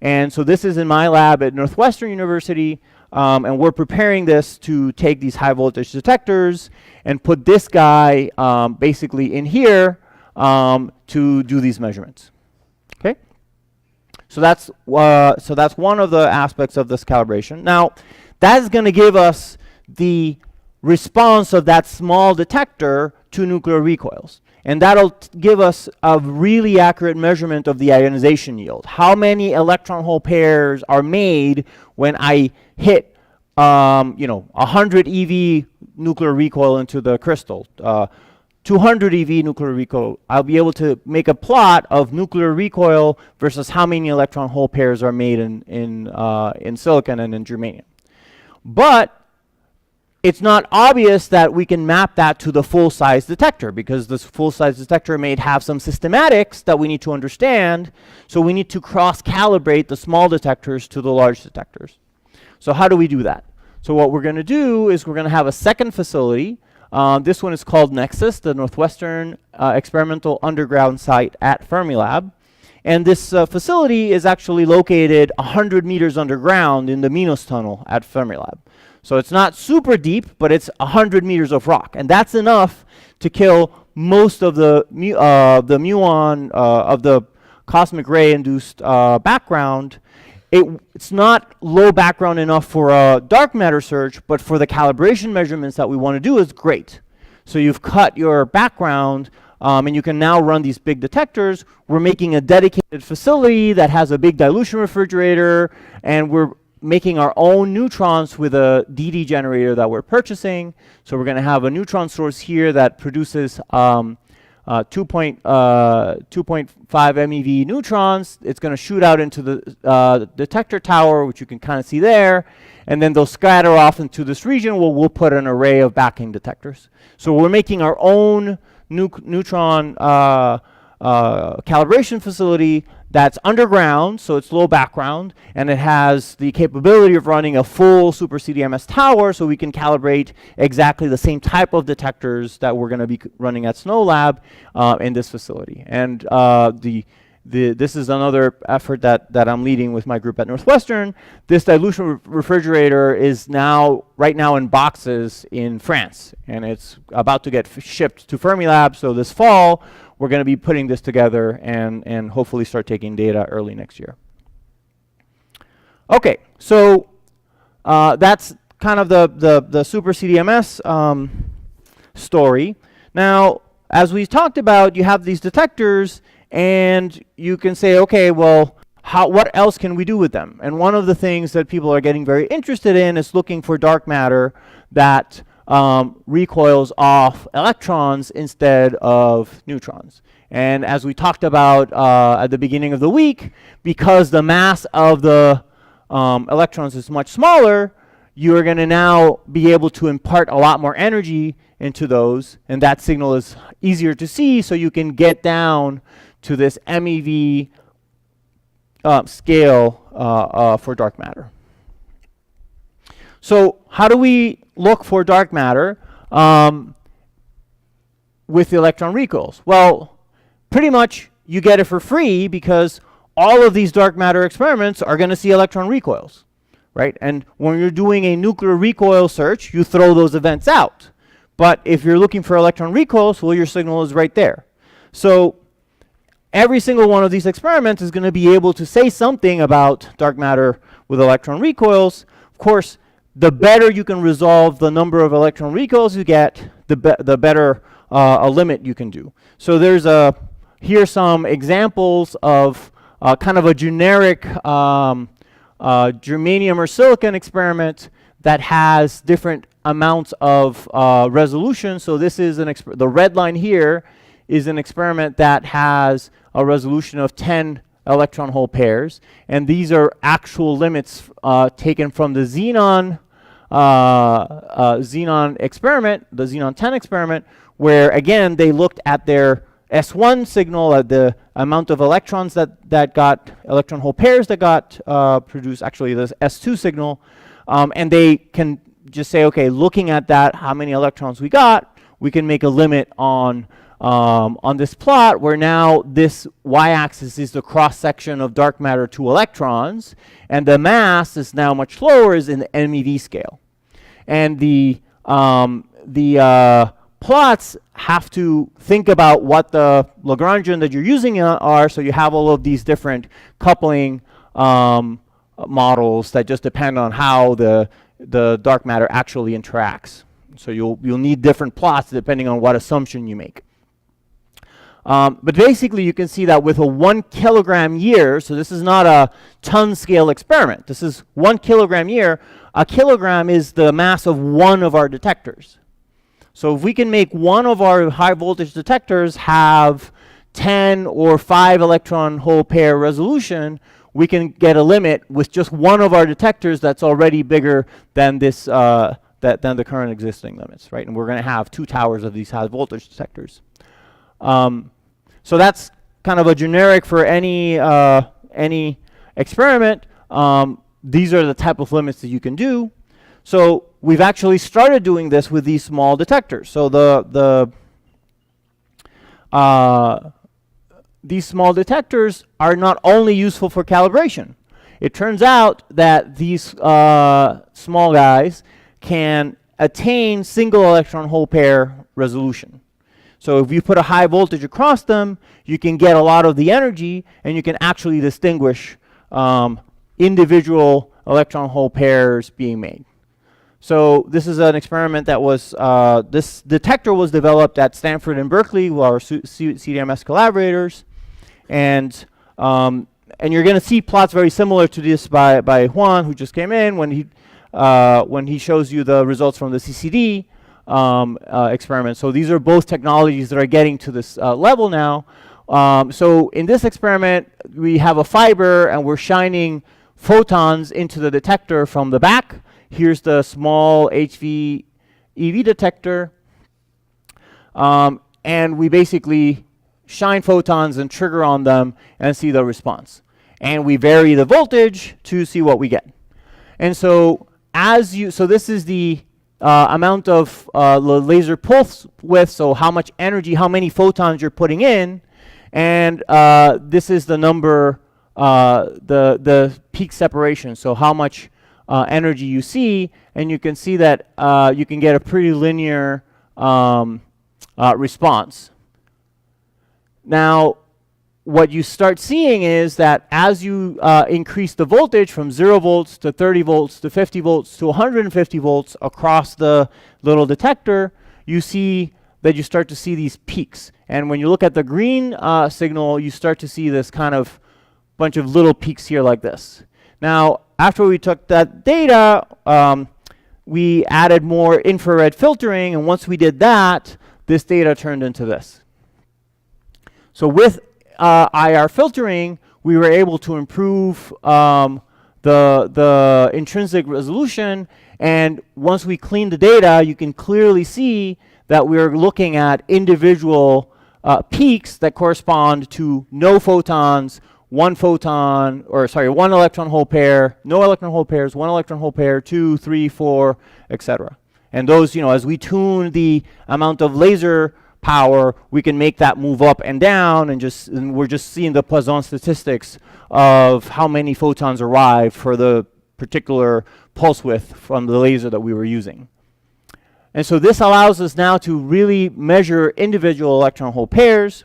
And so this is in my lab at Northwestern University. And we're preparing this to take these high voltage detectors and put this guy basically in here to do these measurements. Okay, so that's one of the aspects of this calibration. Now, That's going to give us the response of that small detector to nuclear recoils. And that'll give us a really accurate measurement of the ionization yield. How many electron hole pairs are made when I hit 100 eV nuclear recoil into the crystal, 200 eV nuclear recoil. I'll be able to make a plot of nuclear recoil versus how many electron hole pairs are made in silicon and in germanium. But it's not obvious that we can map that to the full-size detector, because this full-size detector may have some systematics that we need to understand, so we need to cross-calibrate the small detectors to the large detectors. So how do we do that? So what we're going to do is we're going to have a second facility. This one is called Nexus, the Northwestern experimental underground site at Fermilab. And this facility is actually located 100 meters underground in the Minos tunnel at Fermilab. So it's not super deep, but it's 100 meters of rock. And that's enough to kill most of the muon of the cosmic ray-induced background. It's not low background enough for a dark matter search, but for the calibration measurements that we want to do, it's great. So you've cut your background, and you can now run these big detectors. We're making a dedicated facility that has a big dilution refrigerator, and we're making our own neutrons with a DD generator that we're purchasing. So we're going to have a neutron source here that produces 2.5 MeV neutrons. It's going to shoot out into the detector tower, which you can kind of see there, and then they'll scatter off into this region where we'll put an array of backing detectors. So we're making our own neutron calibration facility that's underground, so it's low background, and it has the capability of running a full SuperCDMS tower, so we can calibrate exactly the same type of detectors that we're going to be running at SNOLAB in this facility. And this is another effort that I'm leading with my group at Northwestern. This dilution refrigerator is right now in boxes in France, and it's about to get shipped to Fermilab. So this fall, we're going to be putting this together and hopefully start taking data early next year. Okay, so that's kind of the SuperCDMS story. Now, as we talked about, you have these detectors, and you can say, okay, well, what else can we do with them? And one of the things that people are getting very interested in is looking for dark matter that recoils off electrons instead of neutrons. And as we talked about at the beginning of the week, because the mass of the electrons is much smaller, you are going to now be able to impart a lot more energy into those, and that signal is easier to see, so you can get down to this MeV scale for dark matter. So how do we look for dark matter with the electron recoils? Well, pretty much you get it for free, because all of these dark matter experiments are going to see electron recoils, right? And when you're doing a nuclear recoil search, you throw those events out. But if you're looking for electron recoils, well, your signal is right there. So every single one of these experiments is going to be able to say something about dark matter with electron recoils. Of course, the better you can resolve the number of electron recoils you get, the better a limit you can do. So there's here some examples of kind of a generic germanium or silicon experiment that has different amounts of resolution. So this is the red line here is an experiment that has a resolution of 10 electron hole pairs, and these are actual limits taken from the xenon experiment, the xenon 10 experiment, where again they looked at their S1 signal, at the amount of electrons that got electron hole pairs that got produced, actually this S2 signal, and they can just say, okay, looking at that, how many electrons we got, we can make a limit on this plot, where now this y-axis is the cross-section of dark matter to electrons, and the mass is now much lower, is in the MeV scale. And the plots have to think about what the Lagrangian that you're using are, so you have all of these different coupling models that just depend on how the the dark matter actually interacts. So you'll need different plots depending on what assumption you make. But basically, you can see that with a 1 kilogram year, so this is not a ton scale experiment. This is 1 kilogram year. A kilogram is the mass of one of our detectors. So if we can make one of our high voltage detectors have 10 or 5 electron hole pair resolution, we can get a limit with just one of our detectors that's already bigger than this than the current existing limits, right? And we're going to have 2 towers of these high voltage detectors. So that's kind of a generic for any experiment. These are the type of limits that you can do. So we've actually started doing this with these small detectors. So these small detectors are not only useful for calibration. It turns out that these small guys can attain single electron hole pair resolution. So if you put a high voltage across them, you can get a lot of the energy, and you can actually distinguish individual electron hole pairs being made. So this is an experiment that was, this detector was developed at Stanford and Berkeley with our CDMS collaborators. And you're going to see plots very similar to this by Juan, who just came in, when he shows you the results from the CCD experiment. So these are both technologies that are getting to this level now. So in this experiment, we have a fiber, and we're shining photons into the detector from the back. Here's the small HV EV detector. And we basically shine photons and trigger on them and see the response. And we vary the voltage to see what we get. And so so this is the amount of laser pulse width, so how much energy, how many photons you're putting in. And this is the number, the peak separation, so how much energy you see. And you can see that you can get a pretty linear response. Now, what you start seeing is that as you increase the voltage from 0 volts to 30 volts to 50 volts to 150 volts across the little detector, you see that you start to see these peaks. And when you look at the green signal, you start to see this kind of bunch of little peaks here like this. Now, after we took that data, we added more infrared filtering, and once we did that, this data turned into this. So with IR filtering, we were able to improve the intrinsic resolution, and once we cleaned the data, you can clearly see that we're looking at individual peaks that correspond to no photons, one electron hole pair, no electron hole pairs, one electron hole pair, 2, 3, 4, etc. And those, as we tune the amount of laser power, we can make that move up and down, and we're just seeing the Poisson statistics of how many photons arrive for the particular pulse width from the laser that we were using. And so this allows us now to really measure individual electron hole pairs,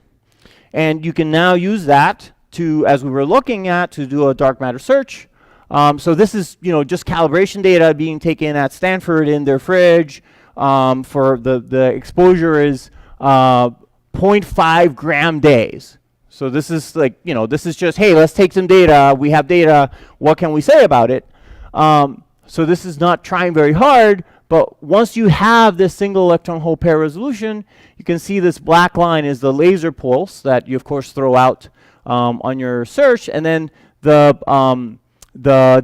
and you can now use that to, as we were looking at, to do a dark matter search. So this is just calibration data being taken at Stanford in their fridge. For the exposure is 0.5 gram days. So this is like, this is just, hey, let's take some data. We have data. What can we say about it? So this is not trying very hard, but once you have this single electron hole pair resolution, you can see this black line is the laser pulse that you, of course, throw out on your search, and then the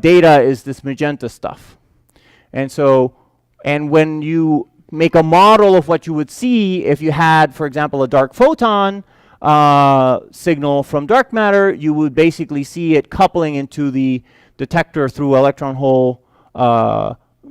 data is this magenta stuff. And so, and when you make a model of what you would see if you had, for example, a dark photon signal from dark matter, you would basically see it coupling into the detector through electron hole,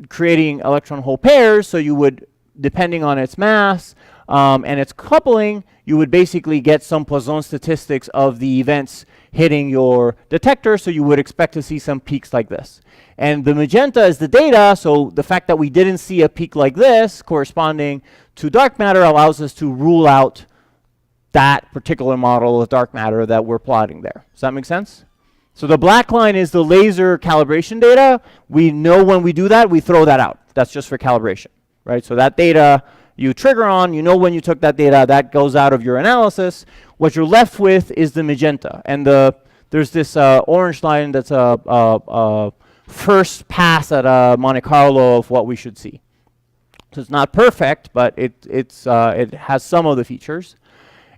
creating electron hole pairs. So you would, depending on its mass and its coupling, you would basically get some Poisson statistics of the events hitting your detector. So you would expect to see some peaks like this. And the magenta is the data, so the fact that we didn't see a peak like this corresponding to dark matter allows us to rule out that particular model of dark matter that we're plotting there. Does that make sense? So the black line is the laser calibration data. We know when we do that, we throw that out. That's just for calibration, right? So that data you trigger on, you know when you took that data, that goes out of your analysis. What you're left with is the magenta. And there's this orange line that's a first pass at a Monte Carlo of what we should see. So it's not perfect, but it has some of the features.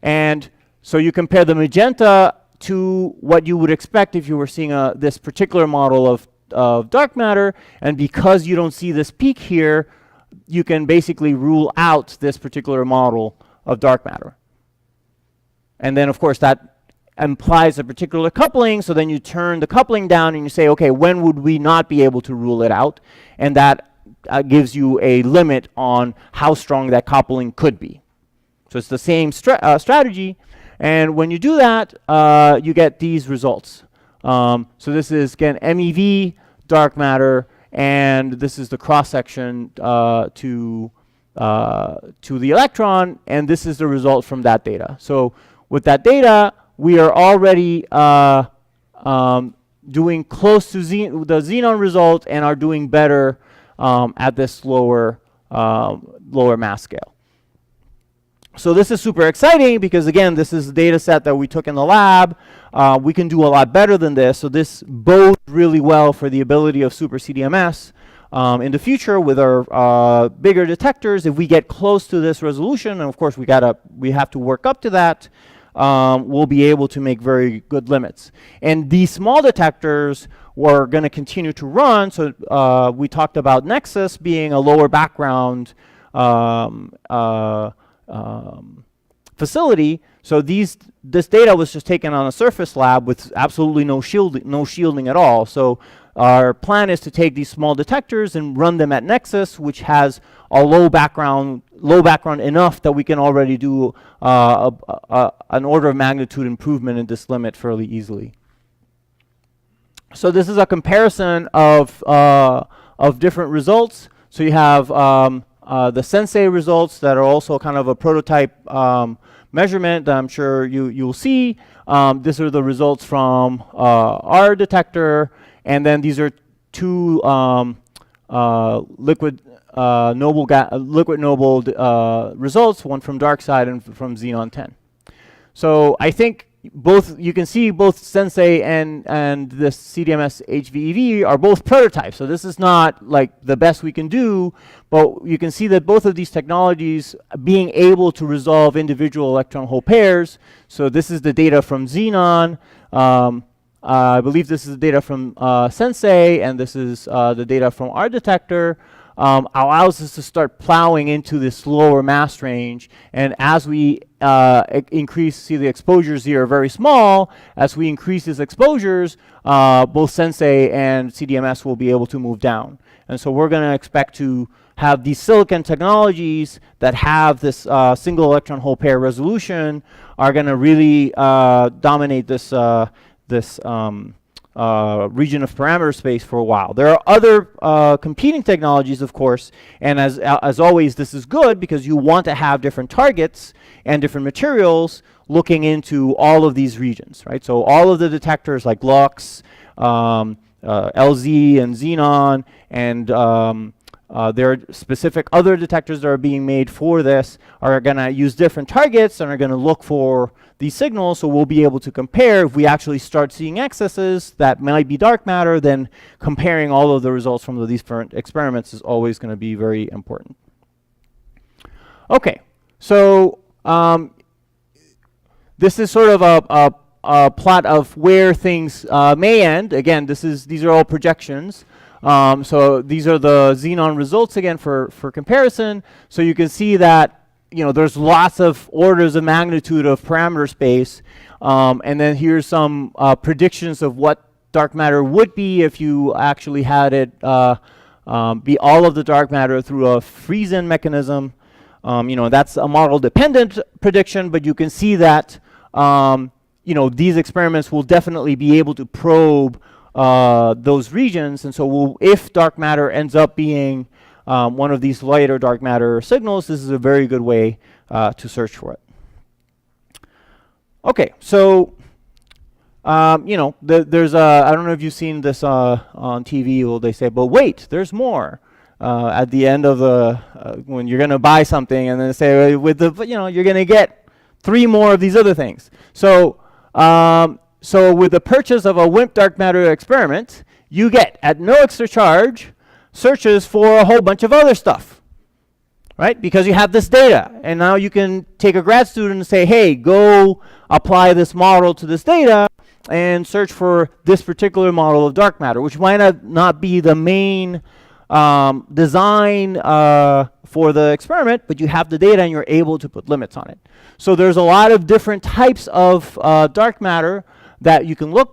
And so you compare the magenta to what you would expect if you were seeing this particular model of dark matter, and because you don't see this peak here, you can basically rule out this particular model of dark matter. And then of course that implies a particular coupling, so then you turn the coupling down and you say, okay, when would we not be able to rule it out? And that gives you a limit on how strong that coupling could be. So it's the same strategy. And when you do that, you get these results. So this is, again, MEV, dark matter, and this is the cross-section to the electron, and this is the result from that data. So with that data, we are already doing close to the xenon result and are doing better at this lower mass scale. So this is super exciting because, again, this is a data set that we took in the lab. We can do a lot better than this. So this bodes really well for the ability of SuperCDMS in the future with our bigger detectors. If we get close to this resolution, and of course we have to work up to that, we'll be able to make very good limits. And these small detectors were going to continue to run. So we talked about Nexus being a lower background facility. So this data was just taken on a surface lab with absolutely no shielding at all. So our plan is to take these small detectors and run them at Nexus, which has a low background enough that we can already do an order of magnitude improvement in this limit fairly easily. So this is a comparison of different results. So you have the Sensei results that are also kind of a prototype measurement that I'm sure you'll see. These are the results from our detector, and then these are two liquid noble results, one from dark side and from Xenon 10. So I think you can see both Sensei and this CDMS HVEV are both prototypes. So this is not like the best we can do, but you can see that both of these technologies being able to resolve individual electron hole pairs. So this is the data from Xenon. I believe this is the data from Sensei, and this is the data from our detector. Allows us to start plowing into this lower mass range, and as we see the exposures here are very small. As we increase these exposures, both Sensei and CDMS will be able to move down. And so we're going to expect to have these silicon technologies that have this single electron hole pair resolution are going to really dominate this region of parameter space for a while. There are other competing technologies, of course, and as always, this is good because you want to have different targets and different materials looking into all of these regions, right? So all of the detectors like Lux, LZ, and Xenon, and there are specific other detectors that are being made for this are going to use different targets and are going to look for these signals, so we'll be able to compare. If we actually start seeing excesses that might be dark matter, then comparing all of the results from these different experiments is always going to be very important. Okay, so this is sort of a plot of where things may end. Again, these are all projections. So these are the Xenon results again for comparison. So you can see that there's lots of orders of magnitude of parameter space, and then here's some predictions of what dark matter would be if you actually had it be all of the dark matter through a freeze-in mechanism. That's a model-dependent prediction, but you can see that these experiments will definitely be able to probe those regions, and so if dark matter ends up being one of these lighter dark matter signals, this is a very good way to search for it. Okay, so You know, there's a, I don't know if you've seen this on TV, or they say, but wait, there's more. At the end of the, when you're going to buy something, and then they say, with the, you know, you're going to get 3 more of these other things. So, so with the purchase of a WIMP dark matter experiment, you get, at no extra charge, searches for a whole bunch of other stuff, right? Because you have this data, and now you can take a grad student and say, hey, go apply this model to this data and search for this particular model of dark matter, which might not be the main design for the experiment, but you have the data and you're able to put limits on it. So there's a lot of different types of dark matter that you can look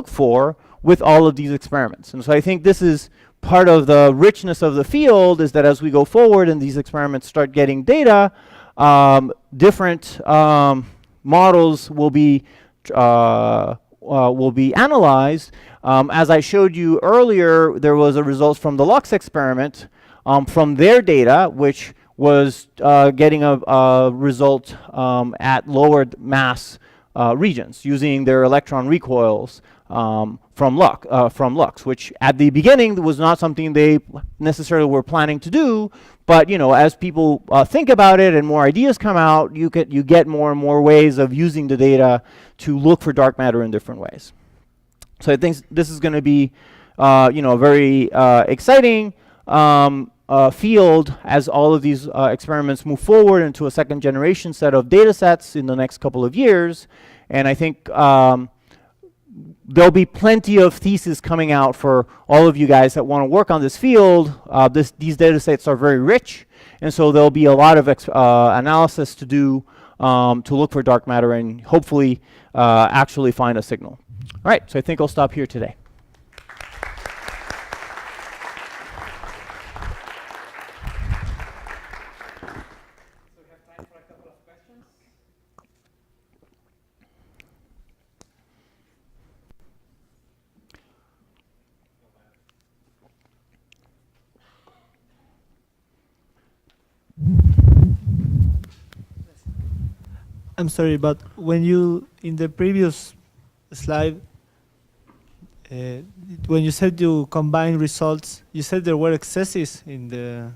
for with all of these experiments. And so I think this is part of the richness of the field, is that as we go forward and these experiments start getting data, different models will be analyzed. As I showed you earlier, there was a result from the Lux experiment from their data, which was getting a result at lower mass regions using their electron recoils from Lux, which at the beginning was not something they necessarily were planning to do. But you know, as people think about it and more ideas come out, you get more and more ways of using the data to look for dark matter in different ways. So I think this is going to be, you know, a very exciting field as all of these experiments move forward into a second generation set of data sets in the next couple of years. And I think there'll be plenty of theses coming out for all of you guys that want to work on this field. These data sets are very rich, and so there'll be a lot of analysis to do to look for dark matter and hopefully actually find a signal. All right, so I think I'll stop here today. I'm sorry, but when you, in the previous slide, when you said you combine results, you said there were excesses in the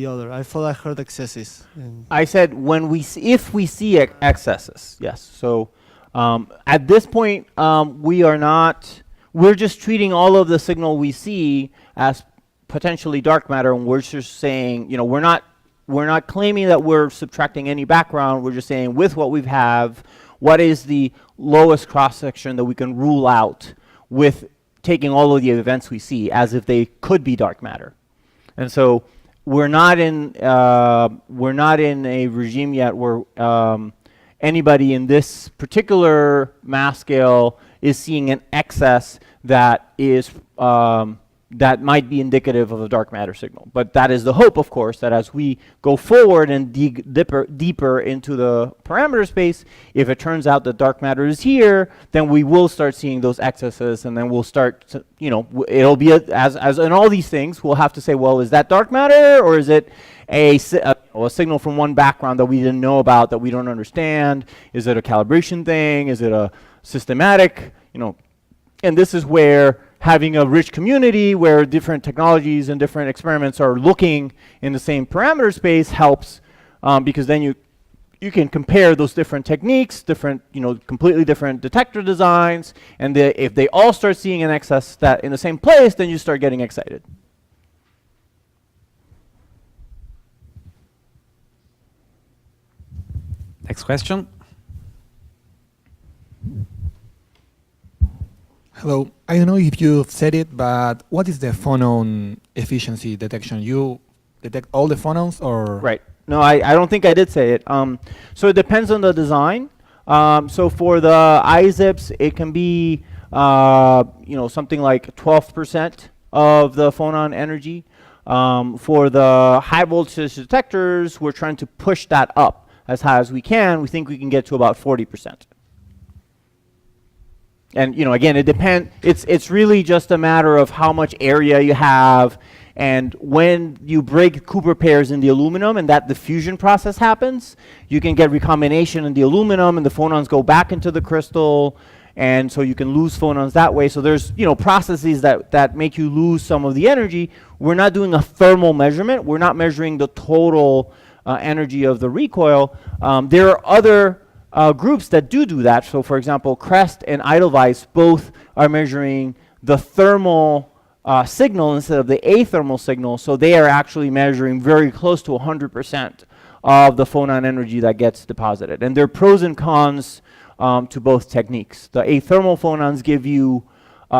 other. I thought I heard excesses. I said if we see excesses, yes. So at this point, we're just treating all of the signal we see as potentially dark matter, and we're just saying, you know, we're not claiming that we're subtracting any background. We're just saying, with what we have, what is the lowest cross-section that we can rule out with taking all of the events we see as if they could be dark matter. And so we're not in a regime yet where anybody in this particular mass scale is seeing an excess that is that might be indicative of a dark matter signal. But that is the hope, of course, that as we go forward and dig deeper into the parameter space, if it turns out that dark matter is here, then we will start seeing those excesses, and then we'll start to, you know, it'll be as in all these things, we'll have to say, well, is that dark matter, or is it a signal from one background that we didn't know about, that we don't understand? Is it a calibration thing? Is it a systematic, you know? And this is where having a rich community where different technologies and different experiments are looking in the same parameter space helps, because then you can compare those different techniques, different, you know, completely different detector designs, and if they all start seeing an excess that in the same place, then you start getting excited. Next question. Hello. I don't know if you've said it, but what is the phonon efficiency detection? You detect all the phonons, or? Right. No, I don't think I did say it. So it depends on the design. So for the iZips, it can be you know, something like 12% of the phonon energy. For the high voltage detectors, we're trying to push that up as high as we can. We think we can get to about 40%. And you know, again, it depends. It's really just a matter of how much area you have And when you break Cooper pairs in the aluminum and that diffusion process happens, you can get recombination in the aluminum and the phonons go back into the crystal, and so you can lose phonons that way. So there's processes that make you lose some of the energy. We're not doing a thermal measurement. We're not measuring the total energy of the recoil. There are other groups that do that. So for example, Crest and Edelweiss both are measuring the thermal signal instead of the athermal signal. So they are actually measuring very close to 100% of the phonon energy that gets deposited. And there are pros and cons to both techniques. The athermal phonons give you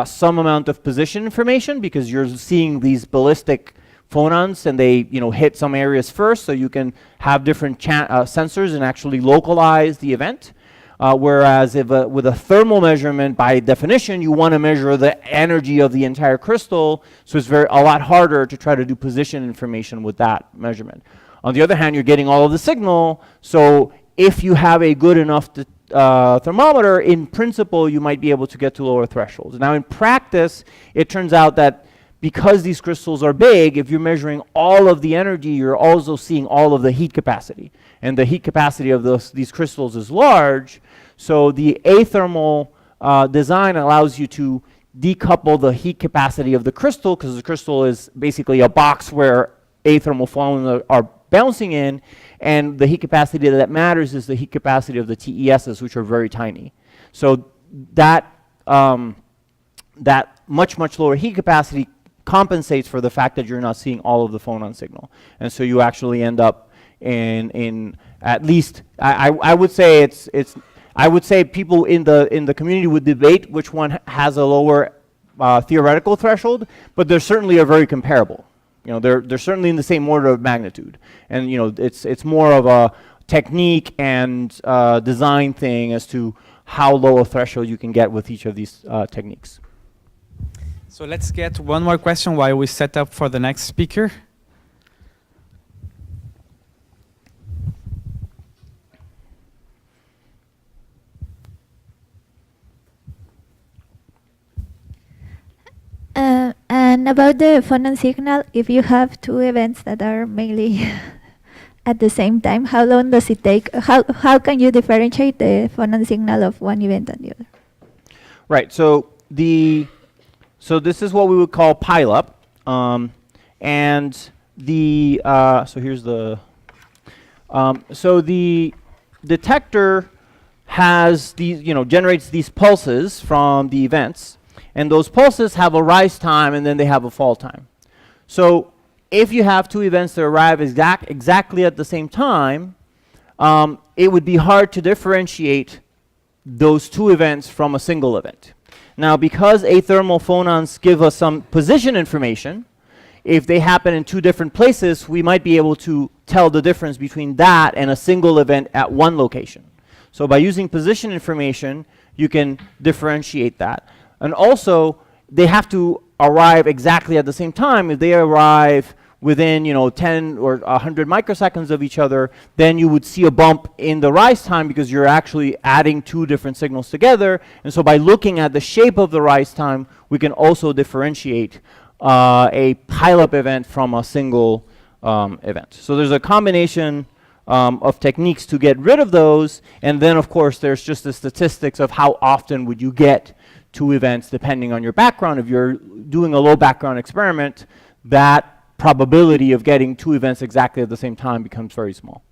some amount of position information because you're seeing these ballistic phonons and they hit some areas first, so you can have different sensors and actually localize the event. Whereas with a thermal measurement, by definition, you want to measure the energy of the entire crystal, so it's a lot harder to try to do position information with that measurement. On the other hand, you're getting all of the signal, so if you have a good enough thermometer, in principle, you might be able to get to lower thresholds. Now, in practice, it turns out that because these crystals are big, if you're measuring all of the energy, you're also seeing all of the heat capacity. And the heat capacity of these crystals is large, so the athermal design allows you to decouple the heat capacity of the crystal, because the crystal is basically a box where athermal phonons are bouncing in, and the heat capacity that matters is the heat capacity of the TESs, which are very tiny. So that much lower heat capacity compensates for the fact that you're not seeing all of the phonon signal. And so you actually end up in at least, I would say I would say people in the community would debate which one has a lower theoretical threshold, but they certainly are very comparable. They're certainly in the same order of magnitude. And it's more of a technique and design thing as to how low a threshold you can get with each of these techniques. So let's get one more question while we set up for the next speaker. And about the phonon signal, if you have two events that are mainly at the same time, how long does it take? How can you differentiate the phonon signal of one event and the other? Right. So this is what we would call pileup, and so here's the so the detector has these generates these pulses from the events. And those pulses have a rise time, and then they have a fall time. So if you have two events that arrive exactly at the same time, it would be hard to differentiate those two events from a single event. Now, because athermal phonons give us some position information, if they happen in two different places, we might be able to tell the difference between that and a single event at one location. So by using position information, you can differentiate that. And also, they have to arrive exactly at the same time. If they arrive within 10 or 100 microseconds of each other, then you would see a bump in the rise time because you're actually adding two different signals together. And so by looking at the shape of the rise time, we can also differentiate a pileup event from a single event. So there's a combination of techniques to get rid of those. And then, of course, there's just the statistics of how often would you get two events depending on your background. If you're doing a low background experiment, that probability of getting two events exactly at the same time becomes very small.